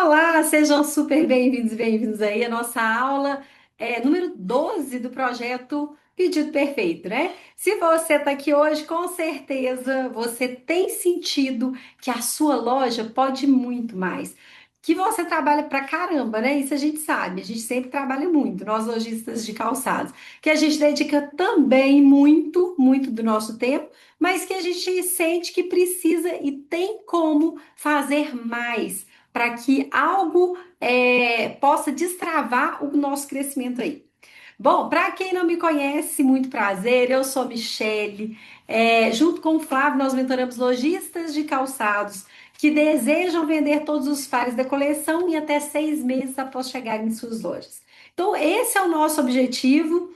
Olá, sejam super bem-vindos e bem-vindos aí à nossa aula número 12 do projeto Pedido Perfeito, né? Se você está aqui hoje, com certeza você tem sentido que a sua loja pode muito mais. Que você trabalha pra caramba, né? Isso a gente sabe, a gente sempre trabalha muito, nós lojistas de calçados, que a gente dedica também muito, muito do nosso tempo, mas que a gente sente que precisa e tem como fazer mais para que algo possa destravar o nosso crescimento aí. Bom, para quem não me conhece, muito prazer, eu sou Michele. Junto com o Flávio, nós mentoramos lojistas de calçados que desejam vender todos os pares da coleção em até 6 meses após chegarem em suas lojas. Então, esse é o nosso objetivo.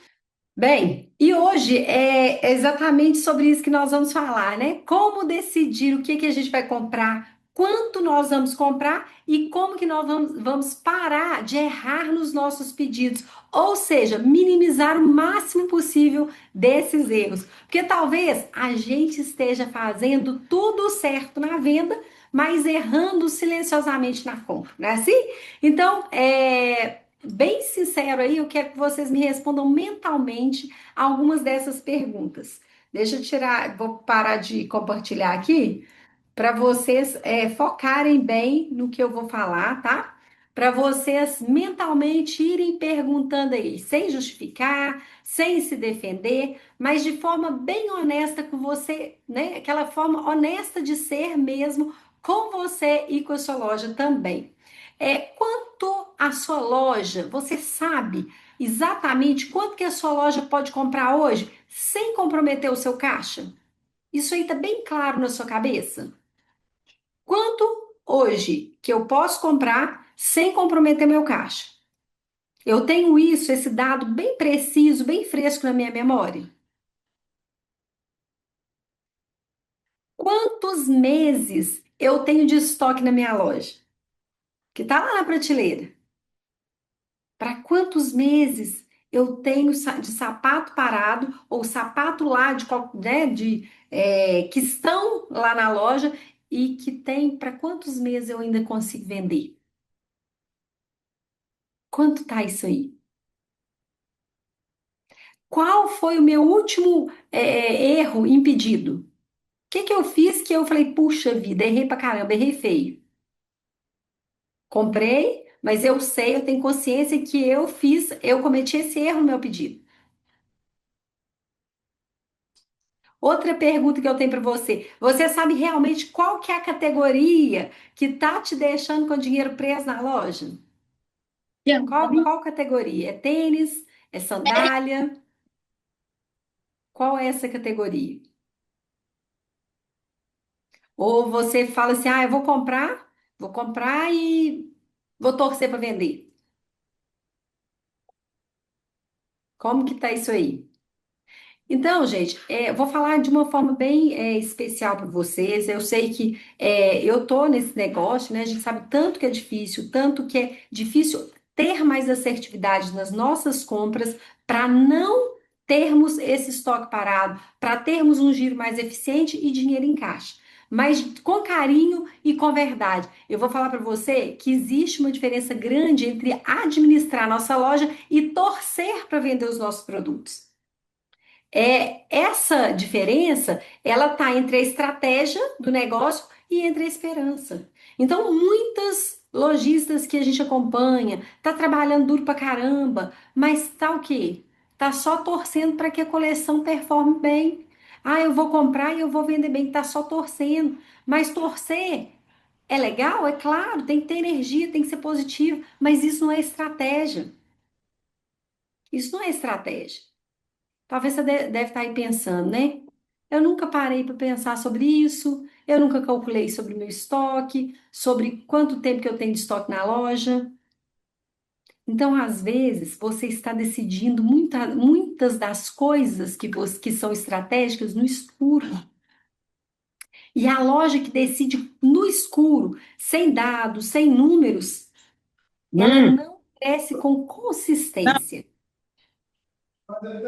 Bem, e hoje é exatamente sobre isso que nós vamos falar, né? Como decidir o que que a gente vai comprar, quanto nós vamos comprar e como que nós vamos parar de errar nos nossos pedidos, ou seja, minimizar o máximo possível desses erros. Porque talvez a gente esteja fazendo tudo certo na venda, mas errando silenciosamente na compra, não é assim? Então, bem sincero aí, eu quero que vocês me respondam mentalmente algumas dessas perguntas. Deixa eu tirar, vou parar de compartilhar aqui para vocês focarem bem no que eu vou falar, tá? Para vocês mentalmente irem perguntando aí, sem justificar, sem se defender, mas de forma bem honesta com você, né? Aquela forma honesta de ser mesmo com você e com a sua loja também. Quanto à sua loja, você sabe exatamente quanto que a sua loja pode comprar hoje sem comprometer o seu caixa? Isso aí está bem claro na sua cabeça? Quanto hoje que eu posso comprar sem comprometer meu caixa? Eu tenho isso, esse dado bem preciso, bem fresco na minha memória. Quantos meses eu tenho de estoque na minha loja? Que está lá na prateleira. Para quantos meses eu tenho de sapato parado ou sapato lá que estão lá na loja e que tem para quantos meses eu ainda consigo vender? Quanto tá isso aí? Qual foi o meu último erro impedido? O que que eu fiz que eu falei, puxa vida, errei pra caramba, errei feio. Comprei, mas eu sei, eu tenho consciência que eu cometi esse erro no meu pedido. Outra pergunta que eu tenho para você: você sabe realmente qual que é a categoria que tá te deixando com o dinheiro preso na loja? Qual categoria? É tênis? É sandália? Qual é essa categoria? Ou você fala assim: ah, eu vou comprar e vou torcer para vender. Como que tá isso aí? Então, gente, eu vou falar de uma forma bem especial para vocês. Eu sei que eu tô nesse negócio, né? A gente sabe tanto que é difícil, tanto que é difícil ter mais assertividade nas nossas compras para não termos esse estoque parado, para termos um giro mais eficiente e dinheiro em caixa. Mas com carinho e com verdade. Eu vou falar para você que existe uma diferença grande entre administrar nossa loja e torcer para vender os nossos produtos. Essa diferença, ela tá entre a estratégia do negócio e entre a esperança. Então, muitas lojistas que a gente acompanha, tá trabalhando duro pra caramba, mas tá o quê? Tá só torcendo para que a coleção performe bem. Ah, eu vou comprar e eu vou vender bem, tá só torcendo. Mas torcer é legal, é claro, tem que ter energia, tem que ser positivo, mas isso não é estratégia. Isso não é estratégia. Talvez você deve estar aí pensando, né? Eu nunca parei para pensar sobre isso, eu nunca calculei sobre o meu estoque, sobre quanto tempo que eu tenho de estoque na loja. Então, às vezes, você está decidindo muitas das coisas que são estratégicas no escuro. E a loja que decide no escuro, sem dados, sem números, ela não cresce com consistência.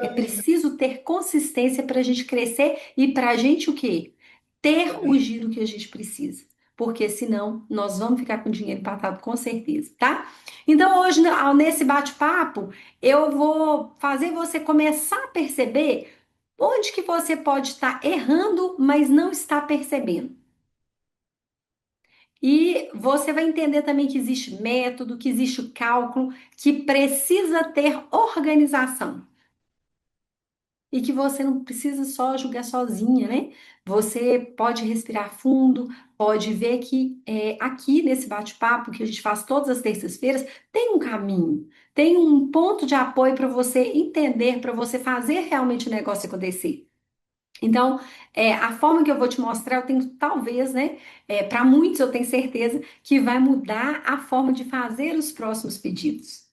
É preciso ter consistência para a gente crescer e para a gente o quê? Ter o giro que a gente precisa. porque senão nós vamos ficar com dinheiro empatado com certeza, tá? Então hoje, nesse bate-papo, eu vou fazer você começar a perceber onde que você pode estar errando, mas não está percebendo. E você vai entender também que existe método, que existe o cálculo, que precisa ter organização. E que você não precisa só julgar sozinha, né? Você pode respirar fundo, pode ver que aqui nesse bate-papo que a gente faz todas as terças-feiras, tem um caminho, tem um ponto de apoio para você entender, para você fazer realmente o negócio acontecer. Então, a forma que eu vou te mostrar, eu tenho talvez, né? Para muitos, eu tenho certeza que vai mudar a forma de fazer os próximos pedidos.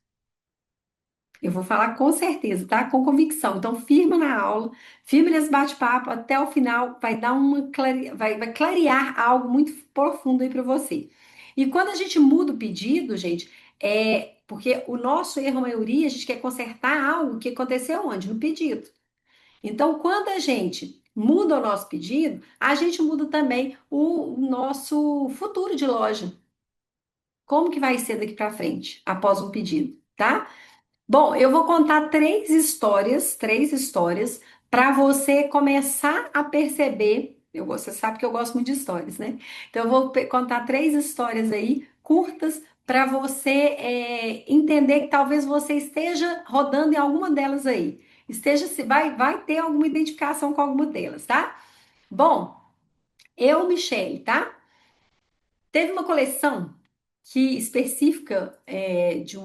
Eu vou falar com certeza, tá? Com convicção. Então, firma na aula, firma nesse bate-papo até o final, vai dar vai clarear algo muito profundo aí para você. E quando a gente muda o pedido, gente, porque o nosso erro, a maioria, a gente quer consertar algo que aconteceu onde? No pedido. Então, quando a gente muda o nosso pedido, a gente muda também o nosso futuro de loja. Como que vai ser daqui para frente, após um pedido, tá? Bom, eu vou contar três histórias, para você começar a perceber. Você sabe que eu gosto muito de histórias, né? Então, eu vou contar três histórias aí, curtas, para você entender que talvez você esteja rodando em alguma delas aí. Vai ter alguma identificação com alguma delas, tá? Bom, Michele, tá? Teve uma coleção que específica de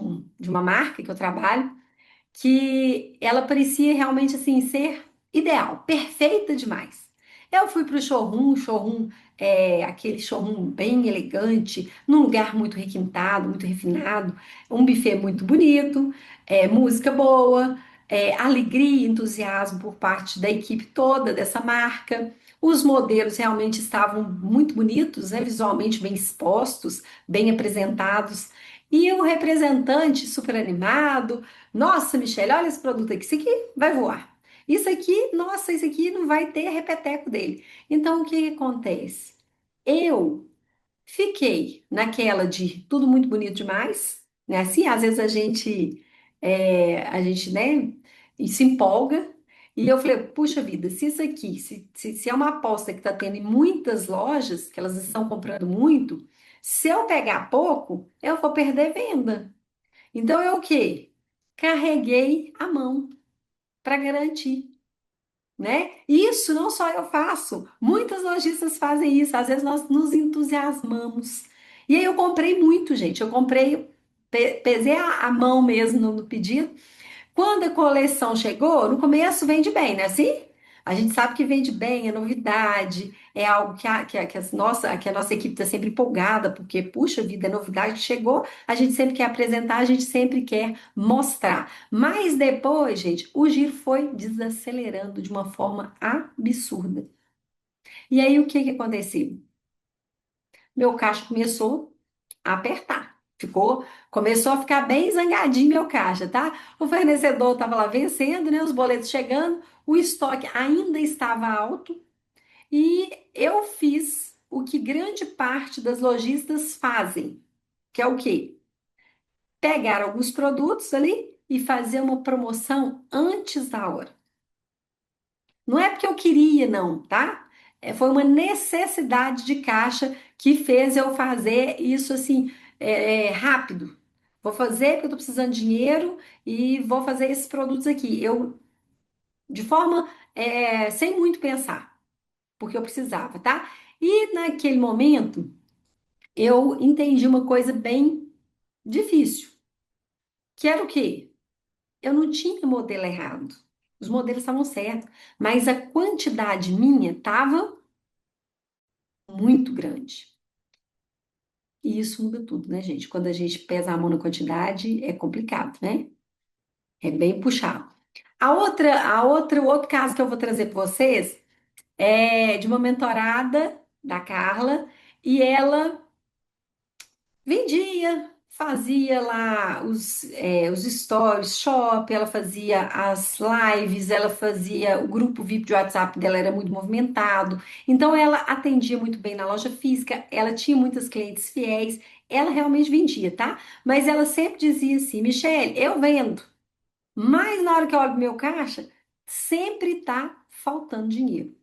uma marca que eu trabalho que ela parecia realmente assim ser ideal, perfeita demais. Eu fui para o showroom, aquele showroom bem elegante, num lugar muito requintado, muito refinado, um buffet muito bonito, música boa, alegria e entusiasmo por parte da equipe toda dessa marca. Os modelos realmente estavam muito bonitos, né, visualmente bem expostos, bem apresentados. E o representante super animado, nossa, Michelle, olha esse produto aqui. Isso aqui vai voar. Isso aqui, nossa, isso aqui não vai ter repeteco dele. Então, o que que acontece? Eu fiquei naquela de tudo muito bonito demais, né? Assim, às vezes né, e se empolga. E eu falei, puxa vida, se isso aqui, se é uma aposta que está tendo em muitas lojas, que elas estão comprando muito, se eu pegar pouco, eu vou perder venda. Então, eu o quê? Carreguei a mão para garantir, né? Isso não só eu faço, muitas lojistas fazem isso. Às vezes nós nos entusiasmamos. E aí eu comprei muito, gente. Eu comprei, pesei a mão mesmo no pedido. Quando a coleção chegou, no começo vende bem, né? Assim, a gente sabe que vende bem, é novidade, é algo que a nossa equipe está sempre empolgada, porque, puxa vida, é novidade que chegou, a gente sempre quer apresentar, a gente sempre quer mostrar. Mas depois, gente, o giro foi desacelerando de uma forma absurda. E aí, o que que aconteceu? Meu caixa começou a apertar. Começou a ficar bem zangadinho meu caixa, tá? O fornecedor estava lá vencendo, né? Os boletos chegando, o estoque ainda estava alto e eu fiz o que grande parte das lojistas fazem, que é o quê? Pegar alguns produtos ali e fazer uma promoção antes da hora. Não é porque eu queria, não, tá? Foi uma necessidade de caixa que fez eu fazer isso assim, rápido. Vou fazer porque eu tô precisando de dinheiro e vou fazer esses produtos aqui. De forma, sem muito pensar, porque eu precisava, tá? E naquele momento, eu entendi uma coisa bem difícil, que era o quê? Eu não tinha modelo errado. Os modelos estavam certos, mas a quantidade minha estava muito grande. E isso muda tudo, né, gente? Quando a gente pesa a mão na quantidade, é complicado, né? É bem puxado. O outro caso que eu vou trazer para vocês é de uma mentorada da Carla e ela vendia. fazia lá os stories, shop, ela fazia as lives, ela fazia o grupo VIP de WhatsApp dela era muito movimentado. Então ela atendia muito bem na loja física, ela tinha muitas clientes fiéis, ela realmente vendia, tá? Mas ela sempre dizia assim, Michele, eu vendo, mas na hora que eu olho pro meu caixa, sempre tá faltando dinheiro.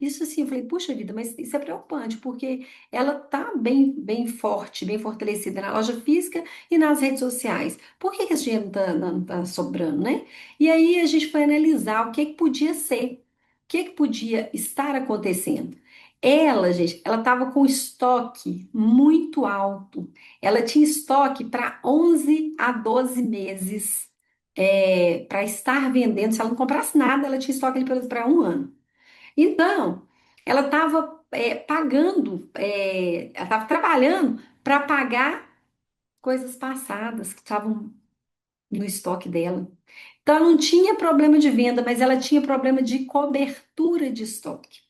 Isso assim, eu falei, puxa vida, mas isso é preocupante, porque ela tá bem forte, bem fortalecida na loja física e nas redes sociais. Por que que esse dinheiro não tá sobrando, né? E aí a gente foi analisar o que que podia ser, o que que podia estar acontecendo. Ela, gente, ela estava com estoque muito alto. Ela tinha estoque para 11 a 12 meses para estar vendendo. Se ela não comprasse nada, ela tinha estoque para um ano. Então, ela estava pagando, ela estava trabalhando para pagar coisas passadas que estavam no estoque dela. Então, ela não tinha problema de venda, mas ela tinha problema de cobertura de estoque.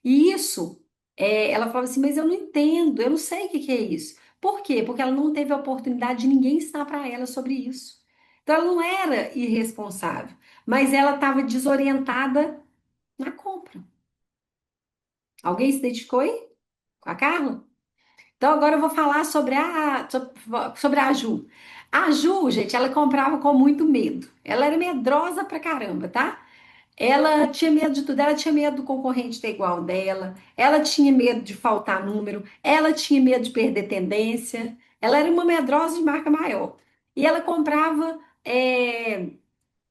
E isso, ela falava assim, mas eu não entendo, eu não sei o que que é isso. Por quê? Porque ela não teve a oportunidade de ninguém ensinar para ela sobre isso. Então, ela não era irresponsável, mas ela estava desorientada na compra. Alguém se identificou aí com a Carla? Então agora eu vou falar sobre a Ju. A Ju, gente, ela comprava com muito medo. Ela era medrosa pra caramba, tá? Ela tinha medo de tudo. Ela tinha medo do concorrente ter igual dela. Ela tinha medo de faltar número. Ela tinha medo de perder tendência. Ela era uma medrosa de marca maior. E ela comprava.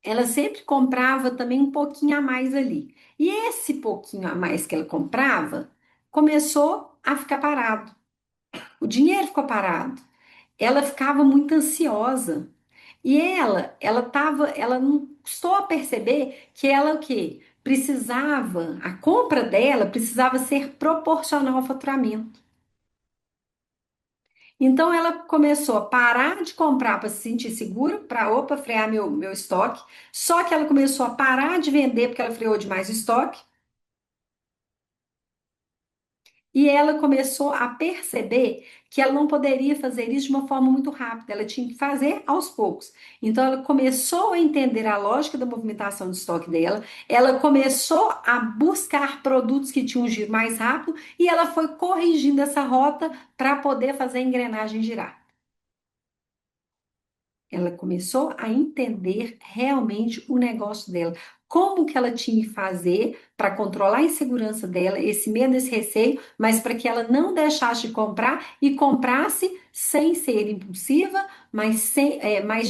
Ela sempre comprava também um pouquinho a mais ali. E esse pouquinho a mais que ela comprava começou a ficar parado. O dinheiro ficou parado. Ela ficava muito ansiosa. E ela não custou a perceber que ela o quê? Precisava, a compra dela precisava ser proporcional ao faturamento. Então ela começou a parar de comprar para se sentir segura, para opa, frear meu estoque. Só que ela começou a parar de vender porque ela freou demais o estoque. E ela começou a perceber que ela não poderia fazer isso de uma forma muito rápida, ela tinha que fazer aos poucos. Então, ela começou a entender a lógica da movimentação de estoque dela, ela começou a buscar produtos que tinham um giro mais rápido e ela foi corrigindo essa rota para poder fazer a engrenagem girar. Ela começou a entender realmente o negócio dela, como que ela tinha que fazer para controlar a insegurança dela, esse medo, esse receio, mas para que ela não deixasse de comprar e comprasse sem ser impulsiva, mas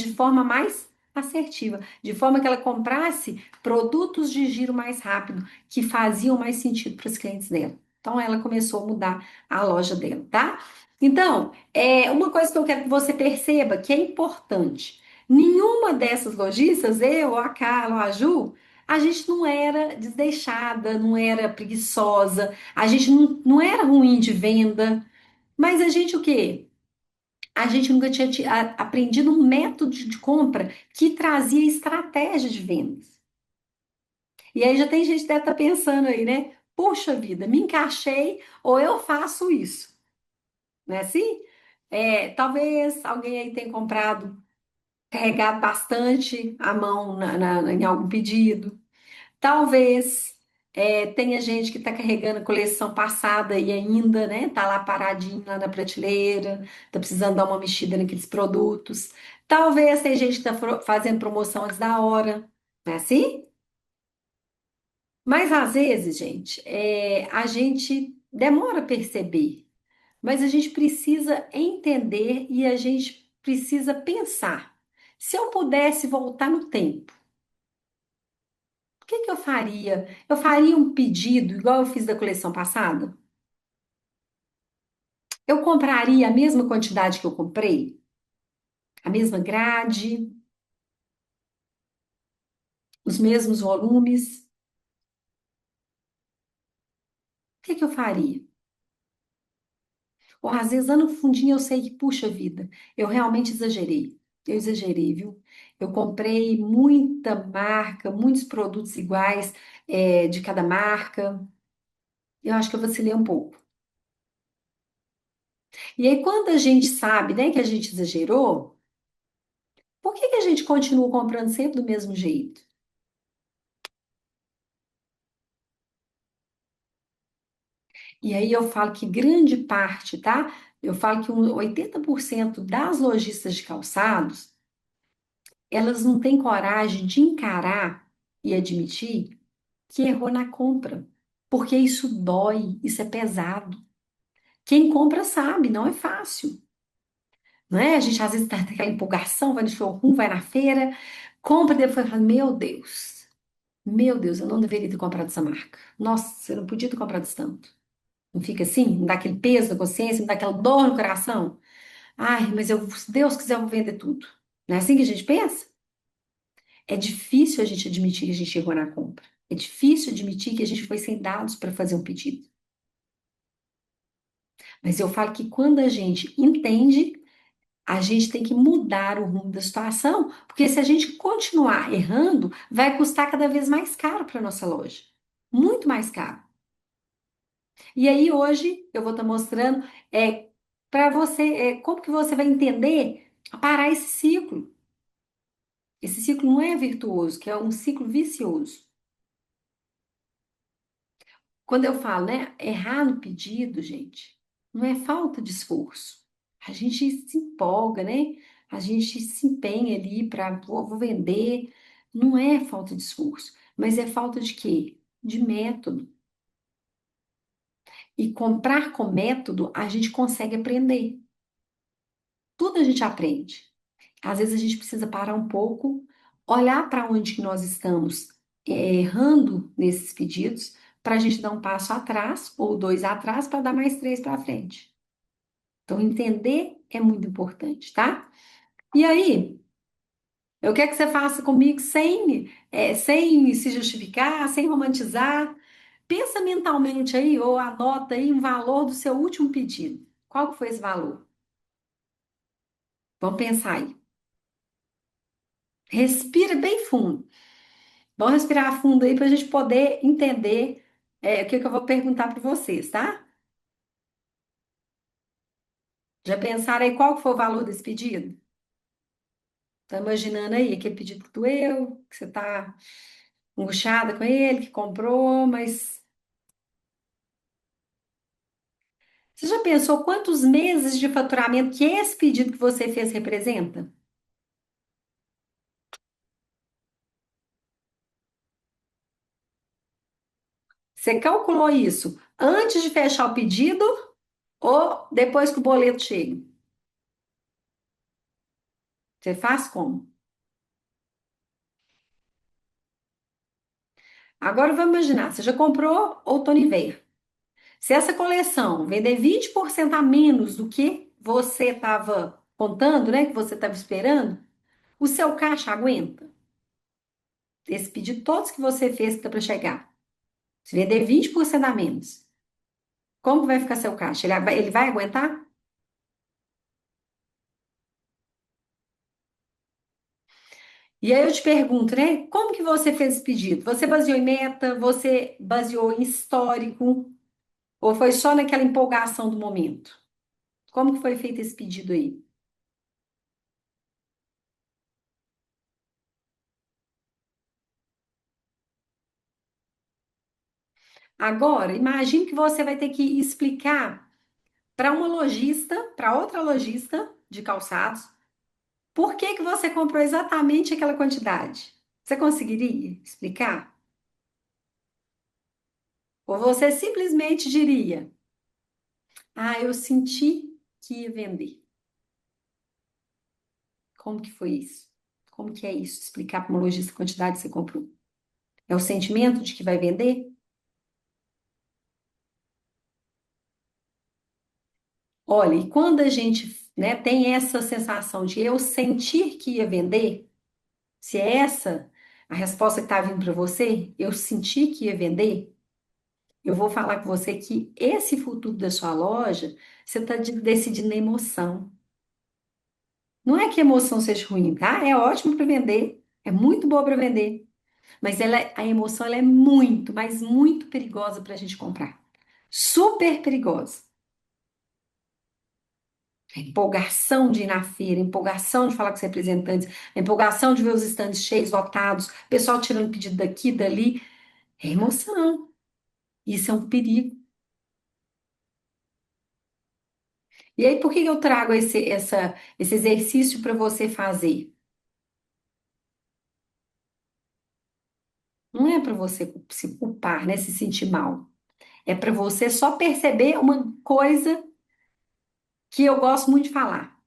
de forma mais assertiva, de forma que ela comprasse produtos de giro mais rápido, que faziam mais sentido para os clientes dela. Então ela começou a mudar a loja dela, tá? Então, uma coisa que eu quero que você perceba que é importante. Nenhuma dessas lojistas, eu, a Carla, a Ju, a gente não era desleixada, não era preguiçosa, a gente não era ruim de venda, mas a gente o quê? A gente nunca tinha aprendido um método de compra que trazia estratégia de vendas. E aí já tem gente que deve estar pensando aí, né? Puxa vida, me encaixei ou eu faço isso, né? Assim? Talvez alguém aí tenha comprado, carregado bastante a mão em algum pedido. Talvez tenha gente que está carregando a coleção passada e ainda, né, tá lá paradinho lá na prateleira, tá precisando dar uma mexida naqueles produtos. Talvez tenha gente que está fazendo promoção antes da hora, não é assim? Mas às vezes, gente, a gente demora a perceber. Mas a gente precisa entender e a gente precisa pensar. Se eu pudesse voltar no tempo, o que que eu faria? Eu faria um pedido igual eu fiz da coleção passada? Eu compraria a mesma quantidade que eu comprei? A mesma grade? Os mesmos volumes? O que que eu faria? Ou às vezes lá no fundinho eu sei que, puxa vida, eu realmente exagerei. Eu exagerei, viu? Eu comprei muita marca, muitos produtos iguais, de cada marca. Eu acho que eu vacilei um pouco. E aí, quando a gente sabe, né, que a gente exagerou, por que que a gente continua comprando sempre do mesmo jeito? E aí eu falo que grande parte, tá? Eu falo que 80% das lojistas de calçados, elas não têm coragem de encarar e admitir que errou na compra. Porque isso dói, isso é pesado. Quem compra sabe, não é fácil. Não é? A gente às vezes tá naquela empolgação, vai no showroom, vai na feira, compra e depois fala, meu Deus, eu não deveria ter comprado essa marca. Nossa, eu não podia ter comprado isso tanto. Não fica assim? Não dá aquele peso na consciência, não dá aquela dor no coração? Ai, mas eu, se Deus quiser, eu vou vender tudo. Não é assim que a gente pensa? É difícil a gente admitir que a gente errou na compra. É difícil admitir que a gente foi sem dados para fazer um pedido. Mas eu falo que quando a gente entende, a gente tem que mudar o rumo da situação, porque se a gente continuar errando, vai custar cada vez mais caro para nossa loja. Muito mais caro. E aí hoje eu vou estar mostrando para você como que você vai entender parar esse ciclo. Esse ciclo não é virtuoso, que é um ciclo vicioso. Quando eu falo, né, errar no pedido, gente, não é falta de esforço. A gente se empolga, né? A gente se empenha ali para, vou vender. Não é falta de esforço, mas é falta de quê? De método. E comprar com método, a gente consegue aprender. Tudo a gente aprende. Às vezes a gente precisa parar um pouco, olhar para onde que nós estamos errando nesses pedidos, para a gente dar um passo atrás ou dois atrás para dar mais três para frente. Então, entender é muito importante, tá? E aí, eu quero que você faça comigo sem se justificar, sem romantizar. Pensa mentalmente aí, ou anota aí um valor do seu último pedido. Qual que foi esse valor? Vamos pensar aí. Respira bem fundo. Vamos respirar fundo aí para a gente poder entender o que que eu vou perguntar para vocês, tá? Já pensaram aí qual que foi o valor desse pedido? Tá imaginando aí aquele pedido que doeu, que você tá angustiada com ele, que comprou, mas você já pensou quantos meses de faturamento que esse pedido que você fez representa? Você calculou isso antes de fechar o pedido ou depois que o boleto chega? Você faz como? Agora vamos imaginar, você já comprou outono e inverno. Se essa coleção vender 20% a menos do que você estava contando, né, que você estava esperando, o seu caixa aguenta? Esse pedido todos que você fez que está para chegar. Se vender 20% a menos, como que vai ficar seu caixa? Ele vai aguentar? E aí eu te pergunto, né? Como que você fez esse pedido? Você baseou em meta? Você baseou em histórico? Ou foi só naquela empolgação do momento? Como que foi feito esse pedido aí? Agora, imagine que você vai ter que explicar para uma lojista, para outra lojista de calçados, por que que você comprou exatamente aquela quantidade? Você conseguiria explicar? Ou você simplesmente diria: Ah, eu senti que ia vender. Como que foi isso? Como que é isso? Explicar para uma lojista a quantidade que você comprou. É o sentimento de que vai vender? Olha, e quando a gente, né, tem essa sensação de eu sentir que ia vender, se é essa a resposta que está vindo para você, eu senti que ia vender, eu vou falar com você que esse futuro da sua loja, você está decidindo na emoção. Não é que a emoção seja ruim, tá? É ótimo para vender, é muito boa para vender, mas a emoção ela é muito, mas muito perigosa para a gente comprar. Super perigosa. A empolgação de ir na feira, a empolgação de falar com os representantes, a empolgação de ver os estandes cheios, lotados, o pessoal tirando pedido daqui, dali. É emoção. Isso é um perigo. E aí, por que que eu trago esse exercício para você fazer? Não é para você se culpar, né, se sentir mal. É para você só perceber uma coisa que eu gosto muito de falar,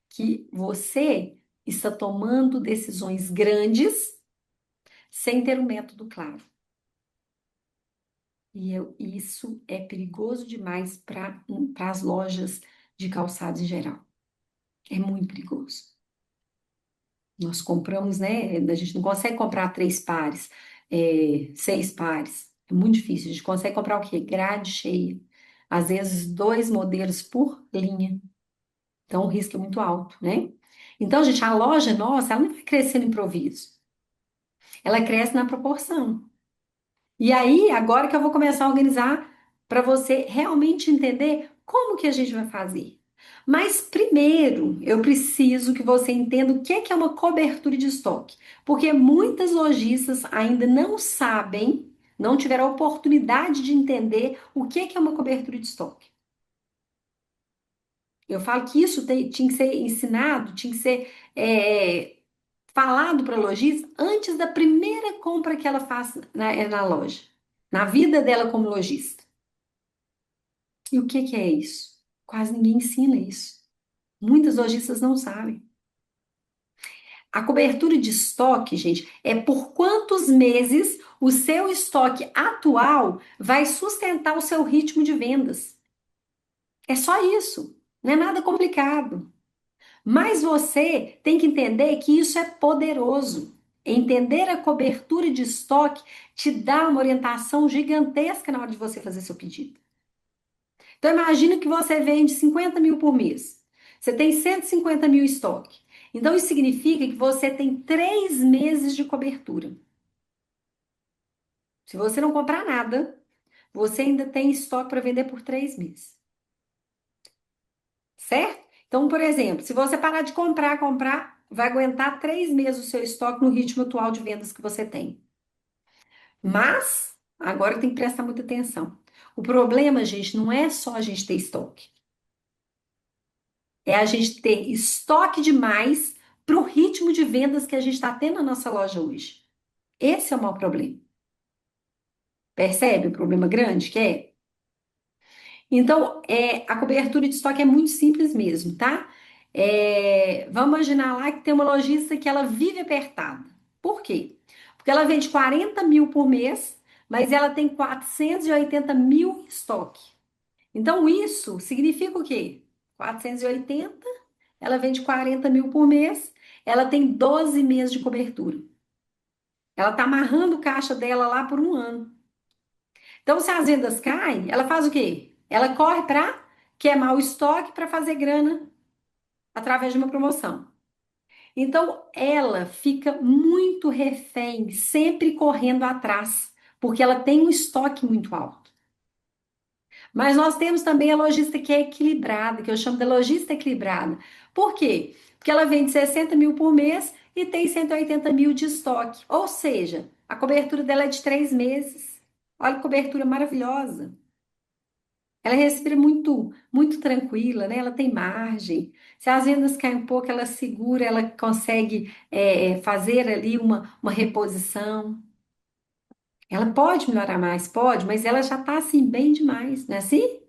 que você está tomando decisões grandes sem ter um método claro. Isso é perigoso demais para as lojas de calçados em geral. É muito perigoso. Nós compramos, né? A gente não consegue comprar três pares, seis pares. É muito difícil. A gente consegue comprar o quê? Grade cheia. Às vezes, dois modelos por linha. Então, o risco é muito alto, né? Então, gente, a loja nossa, ela não vai crescer no improviso. Ela cresce na proporção. E aí, agora que eu vou começar a organizar para você realmente entender como que a gente vai fazer. Mas primeiro, eu preciso que você entenda o que é uma cobertura de estoque, porque muitas lojistas ainda não sabem, não tiveram a oportunidade de entender o que é uma cobertura de estoque. Eu falo que isso tinha que ser ensinado, tinha que ser falado para a lojista antes da primeira compra que ela faz na loja, na vida dela como lojista. E o que que é isso? Quase ninguém ensina isso. Muitas lojistas não sabem. A cobertura de estoque, gente, é por quantos meses o seu estoque atual vai sustentar o seu ritmo de vendas. É só isso. Não é nada complicado. Mas você tem que entender que isso é poderoso. Entender a cobertura de estoque te dá uma orientação gigantesca na hora de você fazer seu pedido. Então, imagina que você vende 50 mil por mês. Você tem 150 mil em estoque. Então, isso significa que você tem 3 meses de cobertura. Se você não comprar nada, você ainda tem estoque para vender por 3 meses. Certo? Então, por exemplo, se você parar de comprar, vai aguentar 3 meses o seu estoque no ritmo atual de vendas que você tem. Mas, agora tem que prestar muita atenção. O problema, gente, não é só a gente ter estoque. É a gente ter estoque demais para o ritmo de vendas que a gente está tendo na nossa loja hoje. Esse é o maior problema. Percebe o problema grande que é? Então, a cobertura de estoque é muito simples mesmo, tá? Vamos imaginar lá que tem uma lojista que ela vive apertada. Por quê? Porque ela vende 40 mil por mês, mas ela tem 480 mil em estoque. Então, isso significa o quê? 480, ela vende 40 mil por mês, ela tem 12 meses de cobertura. Ela está amarrando o caixa dela lá por um ano. Então, se as vendas caem, ela faz o quê? Ela corre para queimar o estoque para fazer grana através de uma promoção. Então, ela fica muito refém, sempre correndo atrás, porque ela tem um estoque muito alto. Mas nós temos também a lojista que é equilibrada, que eu chamo de lojista equilibrada. Por quê? Porque ela vende 60 mil por mês e tem 180 mil de estoque. Ou seja, a cobertura dela é de 3 meses. Olha que cobertura maravilhosa. Ela respira muito, muito tranquila, né? Ela tem margem. Se as vendas caem um pouco, ela segura, ela consegue fazer ali uma reposição. Ela pode melhorar mais, pode, mas ela já está assim bem demais, não é assim?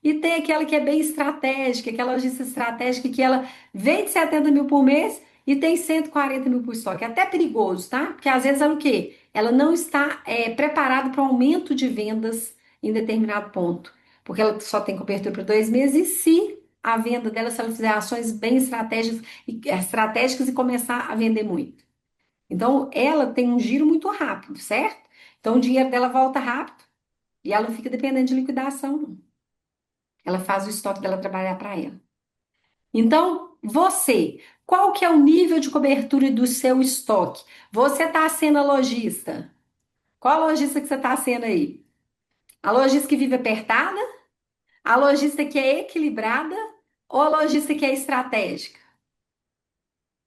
E tem aquela que é bem estratégica, aquela lojista estratégica que ela vende 70 mil por mês e tem 140 mil por estoque. É até perigoso, tá? Porque às vezes ela o quê? Ela não está preparada para o aumento de vendas em determinado ponto. Porque ela só tem cobertura para 2 meses e se a venda dela, se ela fizer ações bem estratégicas e começar a vender muito. Então, ela tem um giro muito rápido, certo? Então, o dinheiro dela volta rápido e ela não fica dependendo de liquidação, não. Ela faz o estoque dela trabalhar para ela. Então, você, qual que é o nível de cobertura do seu estoque? Você está sendo a lojista? Qual a lojista que você está sendo aí? A lojista que vive apertada? A lojista que é equilibrada ou a lojista que é estratégica?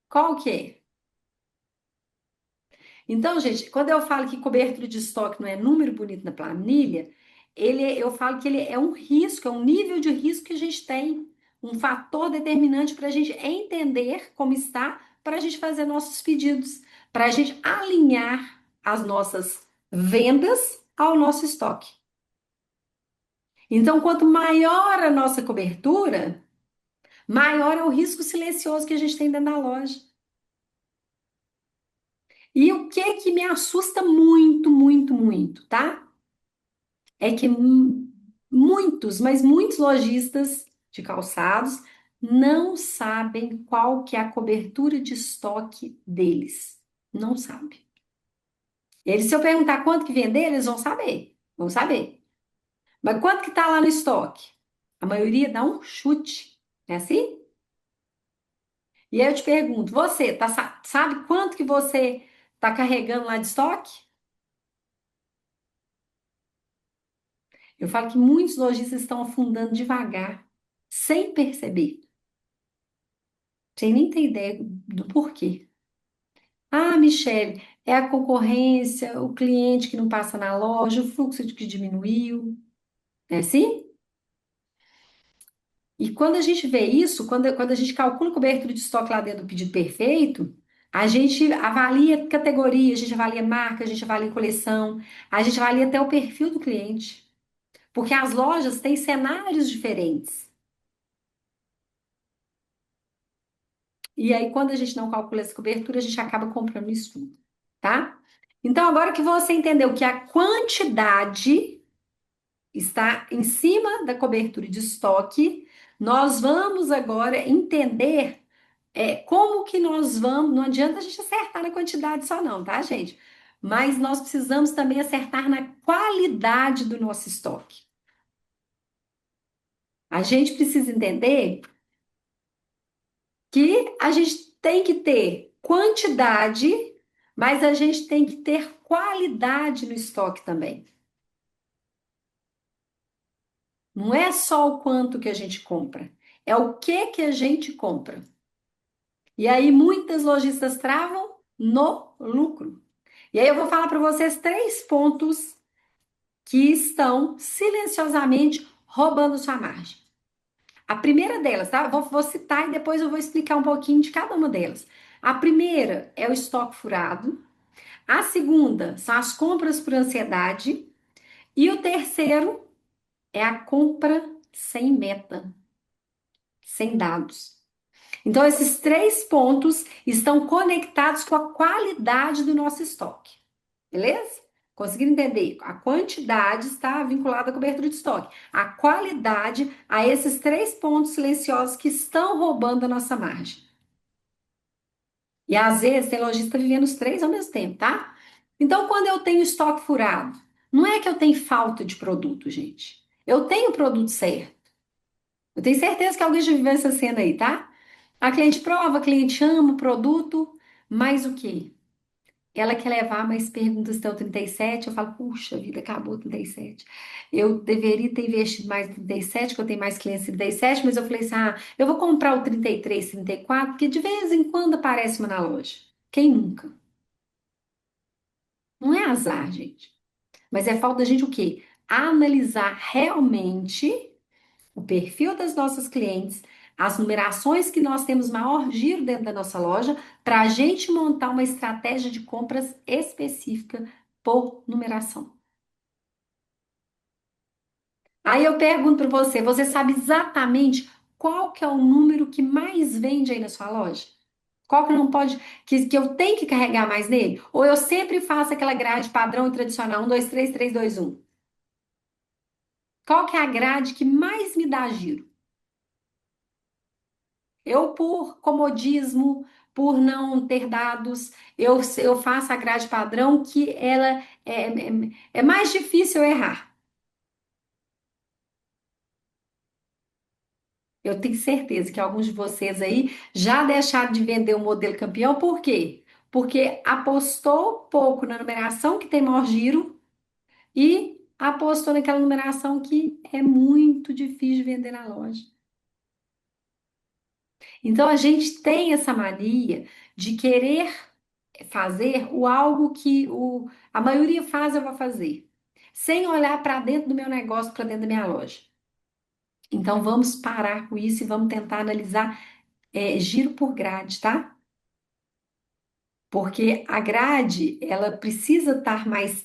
Qual que é? Então, gente, quando eu falo que cobertura de estoque não é número bonito na planilha, eu falo que ele é um risco, é um nível de risco que a gente tem, um fator determinante para a gente entender como está, para a gente fazer nossos pedidos, para a gente alinhar as nossas vendas ao nosso estoque. Então, quanto maior a nossa cobertura, maior é o risco silencioso que a gente tem dentro da loja. E o que que me assusta muito, muito, muito, tá? É que muitos, mas muitos lojistas de calçados não sabem qual que é a cobertura de estoque deles. Não sabem. Eles, se eu perguntar quanto que vender, eles vão saber. Vão saber. Mas quanto que tá lá no estoque? A maioria dá um chute. É assim? E aí eu te pergunto, você sabe quanto que você tá carregando lá de estoque? Eu falo que muitos lojistas estão afundando devagar, sem perceber, sem nem ter ideia do porquê. Ah, Michele, é a concorrência, o cliente que não passa na loja, o fluxo que diminuiu. É assim? E quando a gente vê isso, quando a gente calcula a cobertura de estoque lá dentro do pedido perfeito, a gente avalia categoria, a gente avalia marca, a gente avalia coleção, a gente avalia até o perfil do cliente. Porque as lojas têm cenários diferentes. E aí, quando a gente não calcula essa cobertura, a gente acaba comprando isso tudo, tá? Então, agora que você entendeu que a quantidade está em cima da cobertura de estoque, nós vamos agora entender como que nós vamos. Não adianta a gente acertar na quantidade só, não, tá, gente? Mas nós precisamos também acertar na qualidade do nosso estoque. A gente precisa entender que a gente tem que ter quantidade, mas a gente tem que ter qualidade no estoque também. Não é só o quanto que a gente compra, é o que a gente compra. E aí muitas lojistas travam no lucro. E aí eu vou falar para vocês três pontos que estão silenciosamente roubando sua margem. A primeira delas, tá? Vou citar e depois eu vou explicar um pouquinho de cada uma delas. A primeira é o estoque furado. A segunda são as compras por ansiedade. E o terceiro é a compra sem meta, sem dados. Então, esses três pontos estão conectados com a qualidade do nosso estoque, beleza? Conseguiram entender? A quantidade está vinculada à cobertura de estoque. A qualidade a esses três pontos silenciosos que estão roubando a nossa margem. E às vezes tem lojista vivendo os três ao mesmo tempo, tá? Então, quando eu tenho estoque furado, não é que eu tenho falta de produto, gente. Eu tenho o produto certo. Eu tenho certeza que alguém já viveu essa cena aí, tá? A cliente prova, a cliente ama o produto, mas o quê? Ela quer levar mais perguntas até o 37. Eu falo, puxa vida, acabou o 37. Eu deveria ter investido mais no 37, que eu tenho mais clientes no 37, mas eu falei assim: ah, eu vou comprar o 33, 34, porque de vez em quando aparece uma na loja. Quem nunca? Não é azar, gente. Mas é falta da gente o quê? Analisar realmente o perfil das nossas clientes, as numerações que nós temos maior giro dentro da nossa loja, para a gente montar uma estratégia de compras específica por numeração. Aí eu pergunto para você, você sabe exatamente qual que é o número que mais vende aí na sua loja? Qual que não pode, que eu tenho que carregar mais nele? Ou eu sempre faço aquela grade padrão e tradicional, 1, 2, 3, 3, 2, 1? Qual que é a grade que mais me dá giro? Eu, por comodismo, por não ter dados, eu faço a grade padrão que ela é mais difícil eu errar. Eu tenho certeza que alguns de vocês aí já deixaram de vender o modelo campeão, por quê? Porque apostou pouco na numeração que tem maior giro e apostou naquela numeração que é muito difícil de vender na loja. Então a gente tem essa mania de querer fazer o algo que a maioria faz, eu vou fazer, sem olhar para dentro do meu negócio, para dentro da minha loja. Então vamos parar com isso e vamos tentar analisar giro por grade, tá? Porque a grade, ela precisa estar mais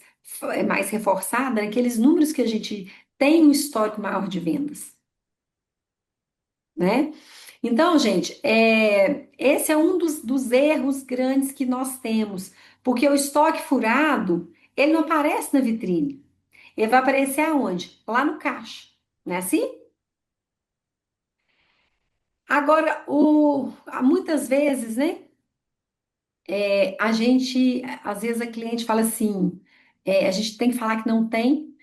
reforçada naqueles números que a gente tem um histórico maior de vendas, né? Então, gente, esse é um dos erros grandes que nós temos, porque o estoque furado, ele não aparece na vitrine, ele vai aparecer aonde? Lá no caixa, não é assim? Agora, muitas vezes, né, às vezes a cliente fala assim, a gente tem que falar que não tem,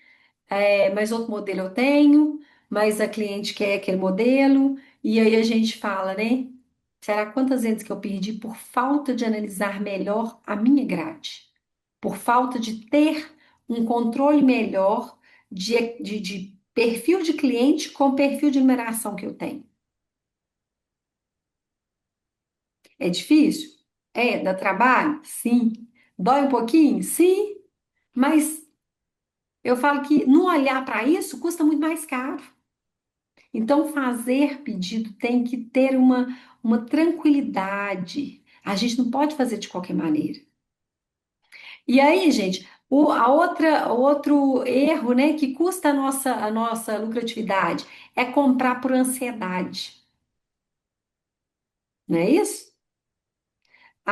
mas outro modelo eu tenho, mas a cliente quer aquele modelo, e aí a gente fala, né? Será quantas vezes que eu perdi por falta de analisar melhor a minha grade? Por falta de ter um controle melhor de perfil de cliente com perfil de numeração que eu tenho. É difícil? Dá trabalho? Sim. Dói um pouquinho? Sim. Mas eu falo que não olhar para isso custa muito mais caro. Então, fazer pedido tem que ter uma tranquilidade. A gente não pode fazer de qualquer maneira. E aí, gente, o outro erro, né, que custa a nossa lucratividade é comprar por ansiedade, não é isso?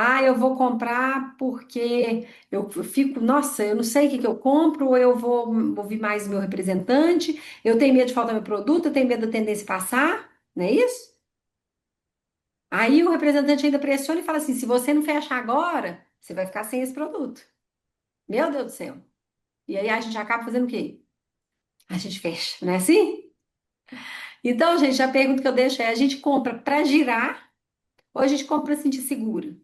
Ah, eu vou comprar porque eu fico, nossa, eu não sei o que que eu compro, ou eu vou ouvir mais meu representante, eu tenho medo de faltar meu produto, eu tenho medo da tendência passar, não é isso? Aí o representante ainda pressiona e fala assim: se você não fechar agora, você vai ficar sem esse produto. Meu Deus do céu. E aí a gente acaba fazendo o quê? A gente fecha, não é assim? Então, gente, a pergunta que eu deixo é: a gente compra para girar ou a gente compra para sentir segura?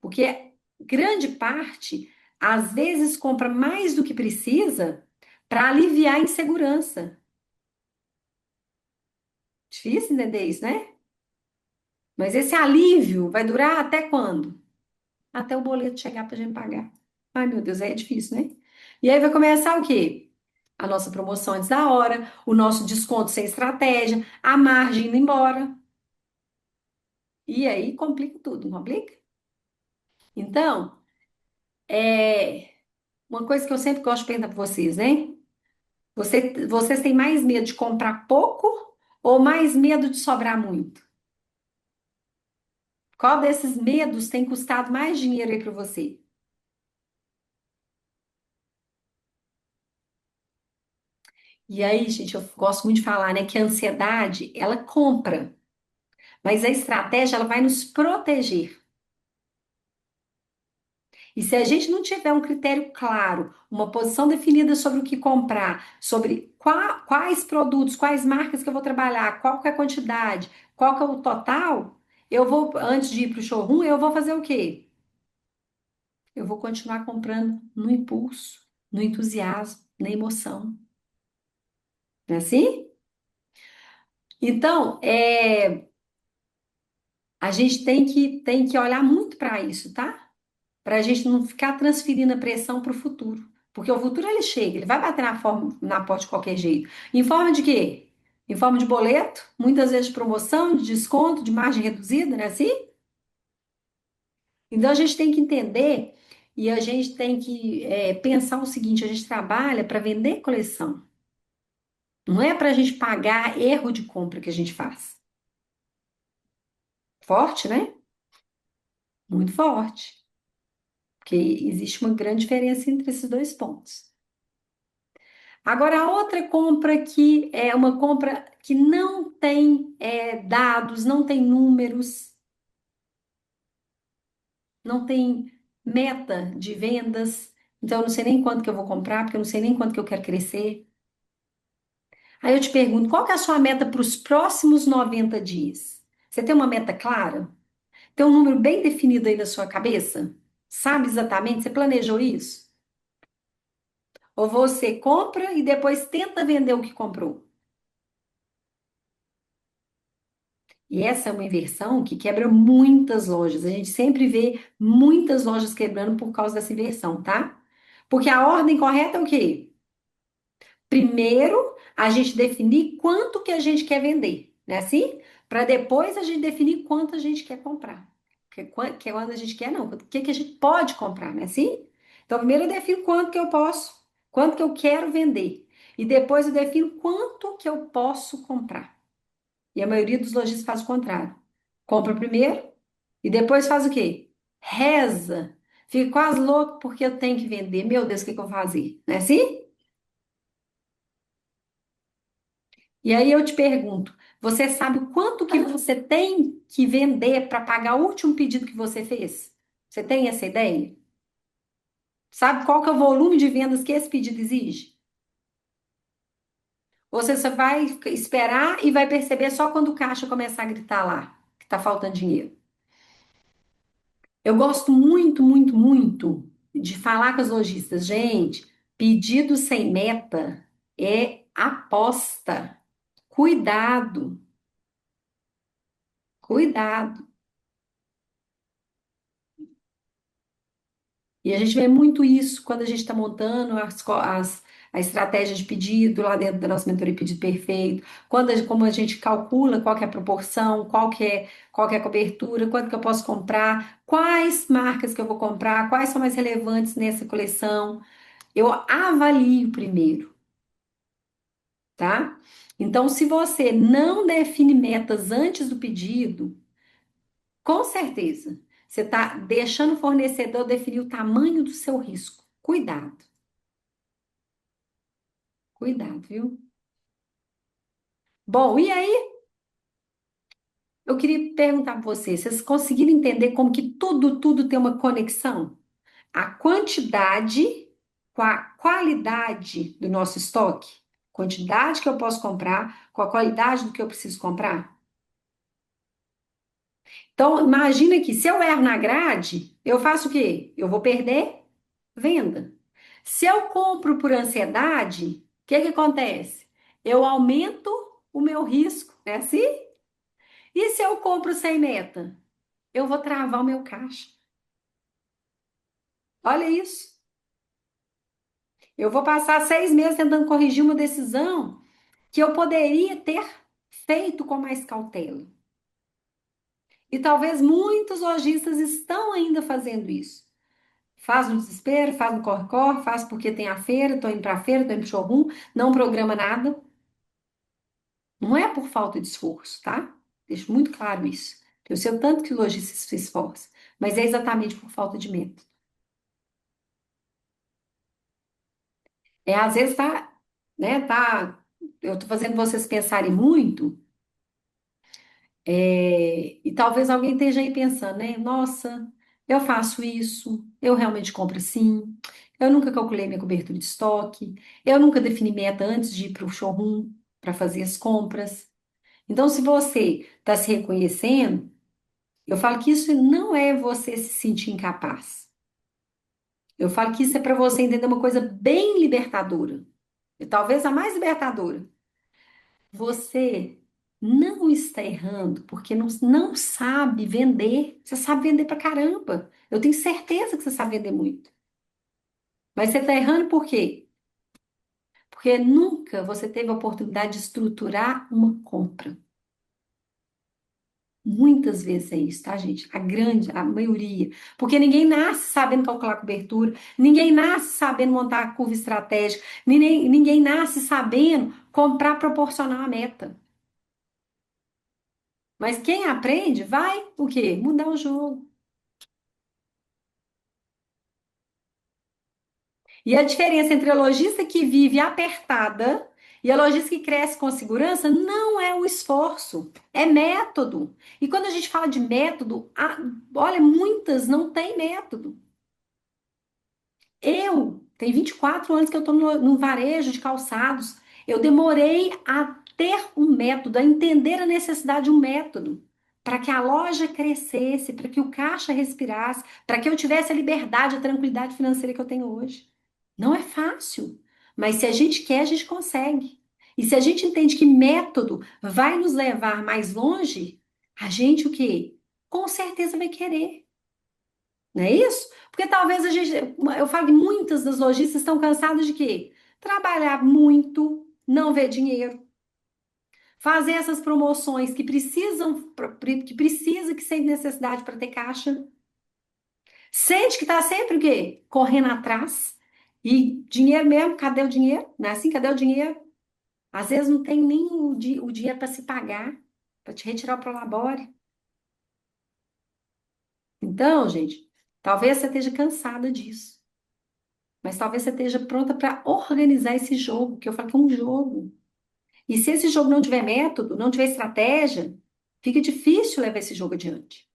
Porque grande parte, às vezes, compra mais do que precisa para aliviar a insegurança. Difícil entender isso, né? Mas esse alívio vai durar até quando? Até o boleto chegar para a gente pagar. Ai, meu Deus, aí é difícil, né? E aí vai começar o quê? A nossa promoção antes da hora, o nosso desconto sem estratégia, a margem indo embora. E aí complica tudo, não complica? Então, uma coisa que eu sempre gosto de perguntar para vocês, né? Vocês têm mais medo de comprar pouco ou mais medo de sobrar muito? Qual desses medos tem custado mais dinheiro aí para você? E aí, gente, eu gosto muito de falar, né, que a ansiedade, ela compra, mas a estratégia, ela vai nos proteger. E se a gente não tiver um critério claro, uma posição definida sobre o que comprar, sobre quais produtos, quais marcas que eu vou trabalhar, qual que é a quantidade, qual que é o total, eu vou, antes de ir para o showroom, eu vou fazer o quê? Eu vou continuar comprando no impulso, no entusiasmo, na emoção. Não é assim? Então, a gente tem que olhar muito para isso, tá? Para a gente não ficar transferindo a pressão para o futuro. Porque o futuro ele chega, ele vai bater na porta de qualquer jeito. Em forma de quê? Em forma de boleto, muitas vezes de promoção, de desconto, de margem reduzida, né? Assim? Então a gente tem que entender e a gente tem que pensar o seguinte: a gente trabalha para vender coleção. Não é para a gente pagar erro de compra que a gente faz. Forte, né? Muito forte. Porque existe uma grande diferença entre esses dois pontos. Agora, a outra compra que é uma compra que não tem dados, não tem números, não tem meta de vendas. Então, eu não sei nem quanto que eu vou comprar, porque eu não sei nem quanto que eu quero crescer. Aí eu te pergunto, qual que é a sua meta para os próximos 90 dias? Você tem uma meta clara? Tem um número bem definido aí na sua cabeça? Sabe exatamente? Você planejou isso? Ou você compra e depois tenta vender o que comprou? E essa é uma inversão que quebra muitas lojas. A gente sempre vê muitas lojas quebrando por causa dessa inversão, tá? Porque a ordem correta é o quê? Primeiro, a gente definir quanto que a gente quer vender, né? Assim? Para depois a gente definir quanto a gente quer comprar. Que é quando a gente quer, não. O que que a gente pode comprar, né? Assim? Então, primeiro eu defino quanto que eu posso, quanto que eu quero vender. E depois eu defino quanto que eu posso comprar. E a maioria dos lojistas faz o contrário. Compra primeiro e depois faz o quê? Reza. Fica quase louco porque eu tenho que vender. Meu Deus, o que que eu vou fazer? Não é assim? E aí eu te pergunto, você sabe quanto que você tem que vender para pagar o último pedido que você fez? Você tem essa ideia? Sabe qual que é o volume de vendas que esse pedido exige? Ou você só vai esperar e vai perceber só quando o caixa começar a gritar lá que está faltando dinheiro? Eu gosto muito, muito, muito de falar com as lojistas, gente, pedido sem meta é aposta. Cuidado, cuidado. E a gente vê muito isso quando a gente está montando a estratégia de pedido lá dentro da nossa mentoria Pedido Perfeito, como a gente calcula qual que é a proporção, qual que é a cobertura, quanto que eu posso comprar, quais marcas que eu vou comprar, quais são mais relevantes nessa coleção. Eu avalio primeiro, tá? Então, se você não define metas antes do pedido, com certeza, você está deixando o fornecedor definir o tamanho do seu risco. Cuidado, cuidado, viu? Bom, e aí eu queria perguntar para vocês, vocês conseguiram entender como que tudo tem uma conexão? A quantidade com a qualidade do nosso estoque? Quantidade que eu posso comprar com a qualidade do que eu preciso comprar? Então, imagina que se eu erro na grade, eu faço o quê? Eu vou perder venda. Se eu compro por ansiedade, o que que acontece? Eu aumento o meu risco, né? Assim? E se eu compro sem meta? Eu vou travar o meu caixa. Olha isso. Eu vou passar 6 meses tentando corrigir uma decisão que eu poderia ter feito com mais cautela. E talvez muitos lojistas estão ainda fazendo isso. Faz no desespero, faz no corre-corre, faz porque tem a feira, tô indo pra feira, tô indo pro showroom, não programa nada. Não é por falta de esforço, tá? Deixo muito claro isso. Eu sei o tanto que o lojista se esforça, mas é exatamente por falta de método. É, às vezes tá, né, tá, eu tô fazendo vocês pensarem muito, e talvez alguém esteja aí pensando, né, nossa, eu faço isso, eu realmente compro assim, eu nunca calculei minha cobertura de estoque, eu nunca defini meta antes de ir para o showroom para fazer as compras. Então, se você está se reconhecendo, eu falo que isso não é você se sentir incapaz. Eu falo que isso é para você entender uma coisa bem libertadora. E talvez a mais libertadora. Você não está errando porque não sabe vender. Você sabe vender pra caramba. Eu tenho certeza que você sabe vender muito. Mas você está errando por quê? Porque nunca você teve a oportunidade de estruturar uma compra. Muitas vezes é isso, tá, gente? A maioria. Porque ninguém nasce sabendo calcular cobertura, ninguém nasce sabendo montar a curva estratégica, ninguém nasce sabendo comprar proporcional à meta. Mas quem aprende vai o quê? Mudar o jogo. E a diferença entre a lojista que vive apertada e a lojista que cresce com segurança não é o esforço, é método. E quando a gente fala de método, olha, muitas não têm método. Tem 24 anos que eu estou no varejo de calçados. Eu demorei a ter um método, a entender a necessidade de um método, para que a loja crescesse, para que o caixa respirasse, para que eu tivesse a liberdade, a tranquilidade financeira que eu tenho hoje. Não é fácil. Mas se a gente quer, a gente consegue. E se a gente entende que método vai nos levar mais longe, a gente o quê? Com certeza vai querer. Não é isso? Porque talvez a gente, eu falo que muitas das lojistas estão cansadas de quê? Trabalhar muito, não ver dinheiro, fazer essas promoções que precisam, que sem necessidade para ter caixa. Sente que tá sempre o quê? Correndo atrás. E dinheiro mesmo, cadê o dinheiro? Não é assim? Cadê o dinheiro? Às vezes não tem nem o dinheiro para se pagar, para te retirar o prolabore. Então, gente, talvez você esteja cansada disso. Mas talvez você esteja pronta para organizar esse jogo, que eu falo que é um jogo. E se esse jogo não tiver método, não tiver estratégia, fica difícil levar esse jogo adiante.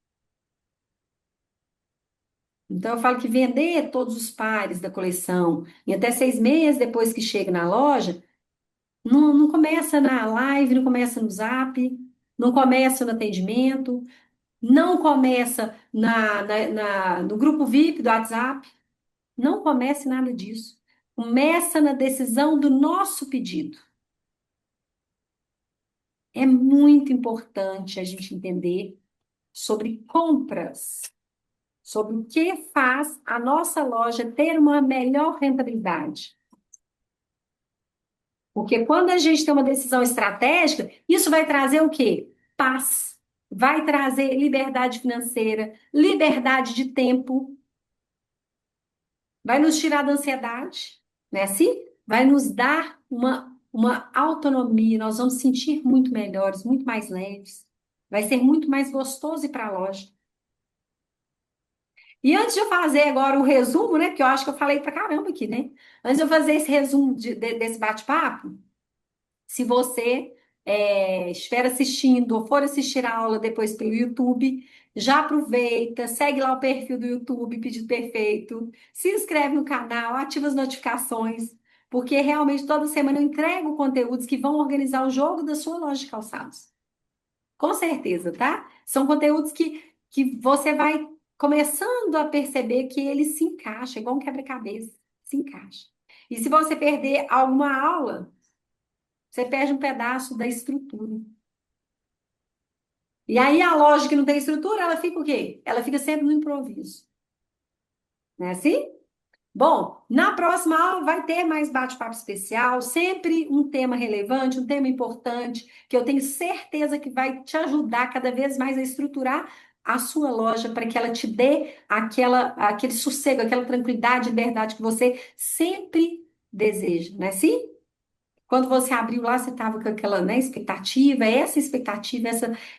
Então, eu falo que vender todos os pares da coleção em até 6 meses depois que chega na loja, não começa na live, não começa no Zap, não começa no atendimento, não começa no grupo VIP do WhatsApp, não comece nada disso. Começa na decisão do nosso pedido. É muito importante a gente entender sobre compras, sobre o que faz a nossa loja ter uma melhor rentabilidade. Porque quando a gente tem uma decisão estratégica, isso vai trazer o quê? Paz. Vai trazer liberdade financeira, liberdade de tempo, vai nos tirar da ansiedade, né? Assim, vai nos dar uma autonomia, nós vamos sentir muito melhores, muito mais leves. Vai ser muito mais gostoso ir para a loja. E antes de eu fazer agora o resumo, né? Porque eu acho que eu falei pra caramba aqui, né? Antes de eu fazer esse resumo desse bate-papo, se você estiver assistindo ou for assistir a aula depois pelo YouTube, já aproveita, segue lá o perfil do YouTube, Pedido Perfeito, se inscreve no canal, ativa as notificações, porque realmente toda semana eu entrego conteúdos que vão organizar o jogo da sua loja de calçados. Com certeza, tá? São conteúdos que você vai começando a perceber que ele se encaixa, igual um quebra-cabeça, se encaixa. E se você perder alguma aula, você perde um pedaço da estrutura. E aí a loja que não tem estrutura, ela fica o quê? Ela fica sempre no improviso. Não é assim? Bom, na próxima aula vai ter mais bate-papo especial, sempre um tema relevante, um tema importante, que eu tenho certeza que vai te ajudar cada vez mais a estruturar a sua loja para que ela te dê aquele sossego, aquela tranquilidade e liberdade que você sempre deseja, não é assim? Quando você abriu lá, você estava com aquela, né, expectativa,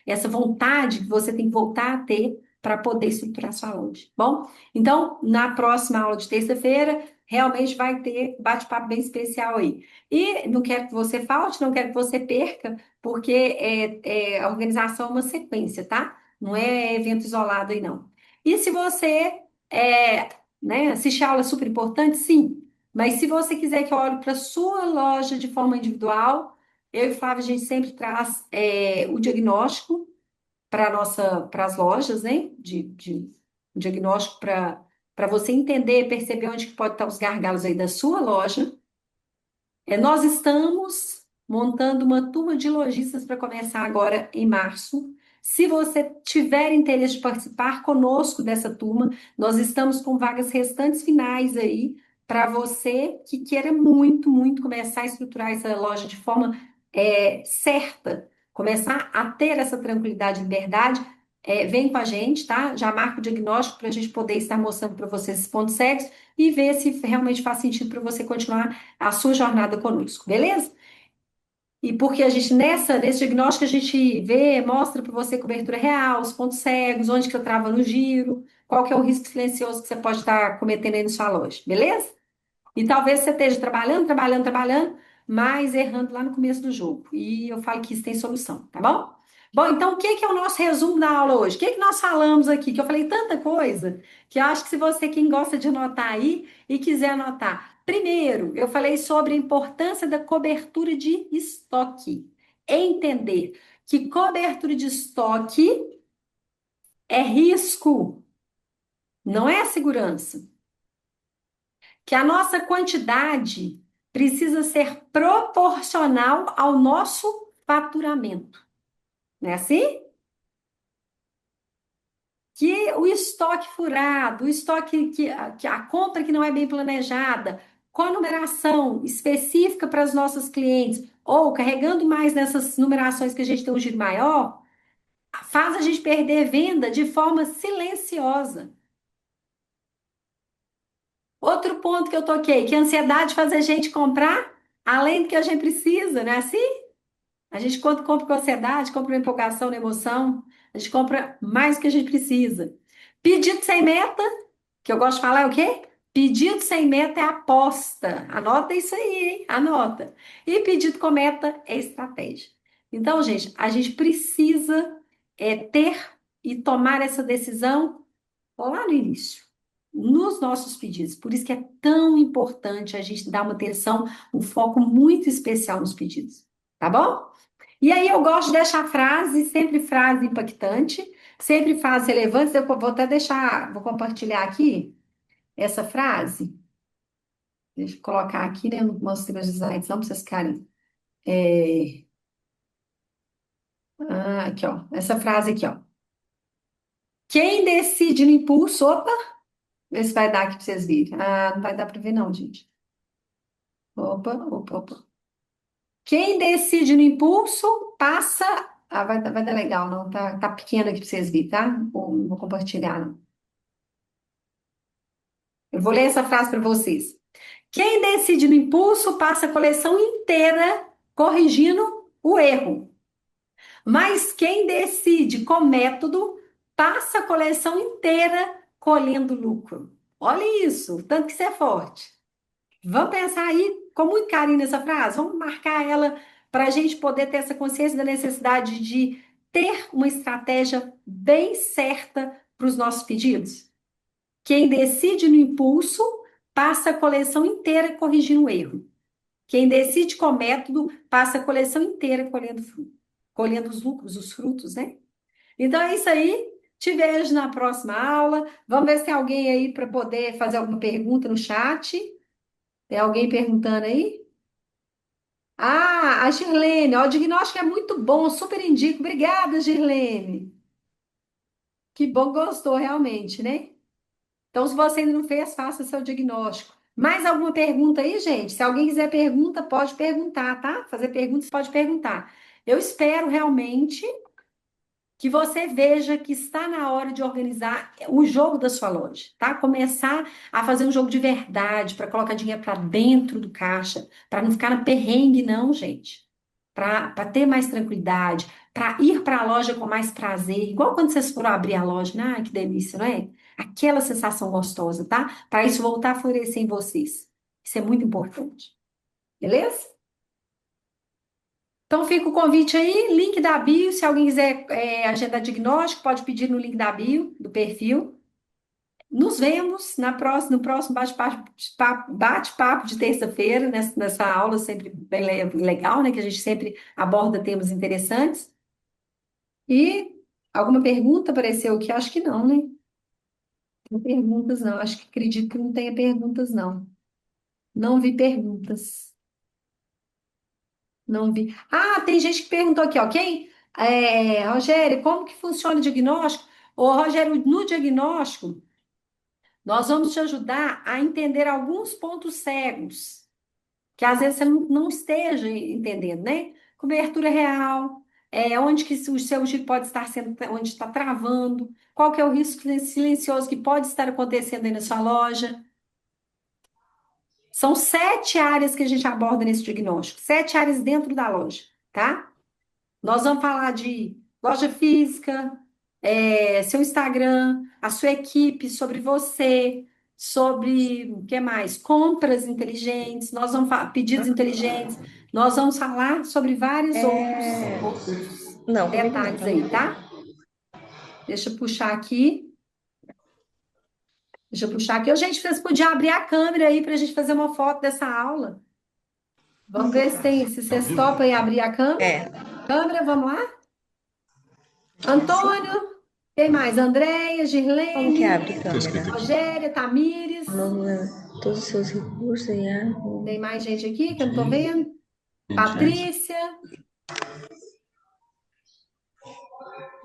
essa vontade que você tem que voltar a ter para poder estruturar sua loja. Bom, então, na próxima aula de terça-feira, realmente vai ter bate-papo bem especial aí. E não quero que você falte, não quero que você perca, porque a organização é uma sequência, tá? Não é evento isolado aí, não. E se você assistir a aula é super importante, sim. Mas se você quiser que eu olhe para sua loja de forma individual, eu e Flávia, a gente sempre traz o diagnóstico para as lojas, né? Um diagnóstico para você entender, perceber onde que pode estar os gargalos aí da sua loja. Nós estamos montando uma turma de lojistas para começar agora em março. Se você tiver interesse de participar conosco dessa turma, nós estamos com vagas restantes finais aí para você que queira muito, muito começar a estruturar essa loja de forma certa, começar a ter essa tranquilidade e liberdade. Vem com a gente, tá? Já marca o diagnóstico para a gente poder estar mostrando para você esses pontos cegos e ver se realmente faz sentido para você continuar a sua jornada conosco, beleza? E porque a gente, nesse diagnóstico, a gente vê, mostra para você cobertura real, os pontos cegos, onde que eu trava no giro, qual que é o risco silencioso que você pode estar cometendo aí na sua loja, beleza? E talvez você esteja trabalhando, trabalhando, trabalhando, mas errando lá no começo do jogo. E eu falo que isso tem solução, tá bom? Bom, então o que que é o nosso resumo da aula hoje? O que que nós falamos aqui? Que eu falei tanta coisa que eu acho que se você, quem gosta de anotar aí e quiser anotar. Primeiro, eu falei sobre a importância da cobertura de estoque. Entender que cobertura de estoque é risco, não é segurança. Que a nossa quantidade precisa ser proporcional ao nosso faturamento. Não é assim? Que o estoque furado, o estoque que a compra que não é bem planejada, com a numeração específica para os nossos clientes, ou carregando mais nessas numerações que a gente tem um giro maior, faz a gente perder venda de forma silenciosa. Outro ponto que eu toquei, que a ansiedade faz a gente comprar além do que a gente precisa, não é assim? A gente, quando compra com ansiedade, compra uma empolgação, uma emoção, a gente compra mais do que a gente precisa. Pedido sem meta, que eu gosto de falar é o quê? Pedido sem meta é aposta. Anota isso aí, hein? Anota. E pedido com meta é estratégia. Então, gente, a gente precisa ter e tomar essa decisão lá no início, nos nossos pedidos. Por isso que é tão importante a gente dar uma atenção, um foco muito especial nos pedidos. Tá bom? E aí eu gosto de deixar frase, sempre frase impactante, sempre frase relevante. Eu vou até deixar, vou compartilhar aqui essa frase. Deixa eu colocar aqui, né? Eu não mostrei meus slides, não, para vocês ficarem. Aqui, ó. Essa frase aqui, ó. Quem decide no impulso, opa, vê se vai dar aqui para vocês verem. Não vai dar para ver, não, gente. Opa, opa, opa. Quem decide no impulso, passa. Vai dar legal, não? Tá pequeno aqui para vocês verem, tá? Não vou compartilhar, não. Eu vou ler essa frase para vocês. Quem decide no impulso passa a coleção inteira corrigindo o erro. Mas quem decide com método passa a coleção inteira colhendo lucro. Olha isso, tanto que isso é forte. Vamos pensar aí com muito carinho nessa frase. Vamos marcar ela para a gente poder ter essa consciência da necessidade de ter uma estratégia bem certa para os nossos pedidos. Quem decide no impulso passa a coleção inteira corrigindo o erro. Quem decide com método passa a coleção inteira colhendo fruto, colhendo os lucros, os frutos, né? Então é isso aí. Te vejo na próxima aula. Vamos ver se tem alguém aí para poder fazer alguma pergunta no chat. Tem alguém perguntando aí? A Girlene, ó, o diagnóstico é muito bom, super indico. Obrigada, Girlene. Que bom, gostou realmente, né? Então, se você ainda não fez, faça seu diagnóstico. Mais alguma pergunta aí, gente? Se alguém quiser pergunta, pode perguntar, tá? Fazer perguntas, pode perguntar. Eu espero realmente que você veja que está na hora de organizar o jogo da sua loja, tá? Começar a fazer um jogo de verdade, para colocar dinheiro para dentro do caixa, para não ficar na perrengue, não, gente. Para ter mais tranquilidade, para ir para a loja com mais prazer, igual quando vocês foram abrir a loja, né? Que delícia, não é? Aquela sensação gostosa, tá? Para isso voltar a florescer em vocês. Isso é muito importante. Beleza? Então fica o convite aí, link da bio. Se alguém quiser agendar diagnóstico, pode pedir no link da bio, do perfil. Nos vemos no próximo bate-papo de terça-feira, nessa aula sempre bem legal, né? Que a gente sempre aborda temas interessantes. E alguma pergunta apareceu aqui? Acho que não, né? Não perguntas, não. Acho que acredito que não tenha perguntas, não. Não vi perguntas. Não vi. Tem gente que perguntou aqui, ó. Rogério, como que funciona o diagnóstico? Ô, Rogério, no diagnóstico, nós vamos te ajudar a entender alguns pontos cegos, que às vezes você não esteja entendendo, né? Cobertura real, onde que o seu giro pode estar sendo, onde está travando, qual que é o risco silencioso que pode estar acontecendo aí na sua loja. São 7 áreas que a gente aborda nesse diagnóstico, 7 áreas dentro da loja, tá? Nós vamos falar de loja física, seu Instagram, a sua equipe, sobre você, sobre o que mais? Compras inteligentes, nós vamos falar pedidos inteligentes, nós vamos falar sobre vários outros Não, comigo não, detalhes tá? aí, tá? Deixa eu puxar aqui. Deixa eu puxar aqui. Ô, gente, vocês podiam abrir a câmera aí para a gente fazer uma foto dessa aula. Vamos ver se vocês topam aí abrir a câmera. É, Câmera, vamos lá? Antônio, quem mais? Andréia, como que Girlene, abre câmera? Rogéria, Tamires. Não, todos os seus recursos aí. Tem mais gente aqui que eu não tô vendo? Patrícia,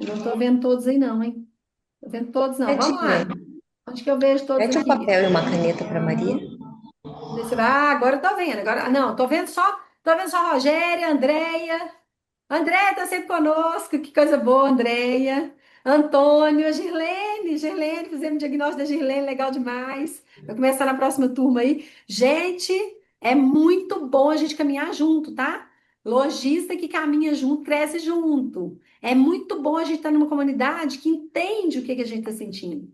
eu não tô vendo todos aí não, hein? Tô vendo todos não. Pede, Vamos lá. Onde que eu vejo todos pede um aqui? papel e uma caneta para Maria. Agora eu tô vendo. Agora, não, tô vendo só Rogéria, Andréia. Andréia tá sempre conosco, que coisa boa, Andréia. Antônio, a Girlene, fizemos diagnóstico da Girlene, legal demais. Vai começar na próxima turma aí. Gente, é muito bom a gente caminhar junto, tá? Lojista que caminha junto, cresce junto. É muito bom a gente estar numa comunidade que entende o que que a gente está sentindo.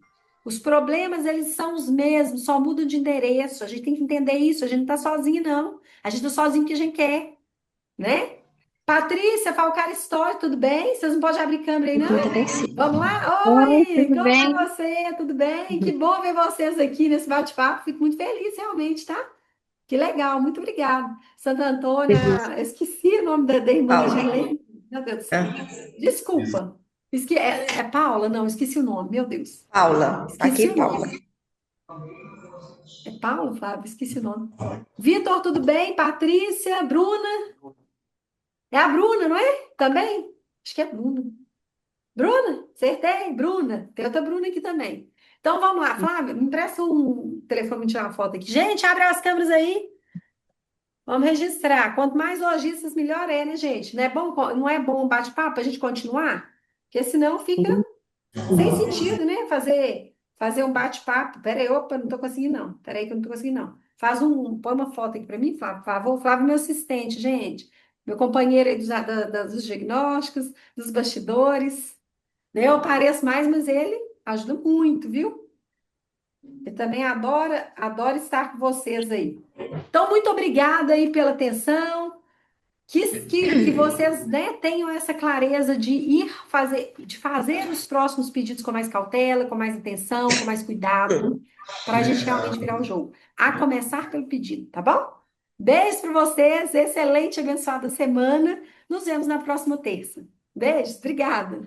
Os problemas, eles são os mesmos, só mudam de endereço. A gente tem que entender isso. A gente não está sozinho, não. A gente está sozinho porque a gente quer, né? Patrícia, Falcar Store, tudo bem? Vocês não podem abrir câmera aí, não? Muito bem, sim. Vamos lá? Oi, Oi, tudo como vai bem? você? Tudo bem? Que bom ver vocês aqui nesse bate-papo. Fico muito feliz, realmente, tá? Que legal, muito obrigada. Santa Antônia, Feliz. eu esqueci o nome da irmã da Paula. Girlene. Meu Deus do céu. Ah, Desculpa. É Paula? Não, esqueci o nome, meu Deus. Paula. Esqueci Aqui, o Paula. nome. É Paula, Flávio? Esqueci o nome. Vitor, tudo bem? Patrícia, Bruna? É a Bruna, não é? Também? Acho que é Bruna. Bruna, acertei, Bruna. Tem outra Bruna aqui também. Então vamos lá, Flávio, me empresta um telefone para tirar uma foto aqui. Gente, abre as câmeras aí. Vamos registrar. Quanto mais lojistas, melhor é, né, gente? Não é bom um bate-papo a gente continuar? Porque senão fica sem sentido, né? Fazer um bate-papo. Pera aí, opa, não tô conseguindo, não. Pera aí que eu não tô conseguindo, não. Põe uma foto aqui para mim, Flávio, por favor. Flávio, é meu assistente, gente. Meu companheiro aí dos diagnósticos, dos bastidores. Né? Eu pareço mais, mas ele ajuda muito, viu? Ele também adora estar com vocês aí. Então, muito obrigada aí pela atenção. Que vocês, né, tenham essa clareza de fazer os próximos pedidos com mais cautela, com mais atenção, com mais cuidado, para a gente realmente virar o jogo. A começar pelo pedido, tá bom? Beijo para vocês, excelente e abençoada semana. Nos vemos na próxima terça. Beijos, obrigada.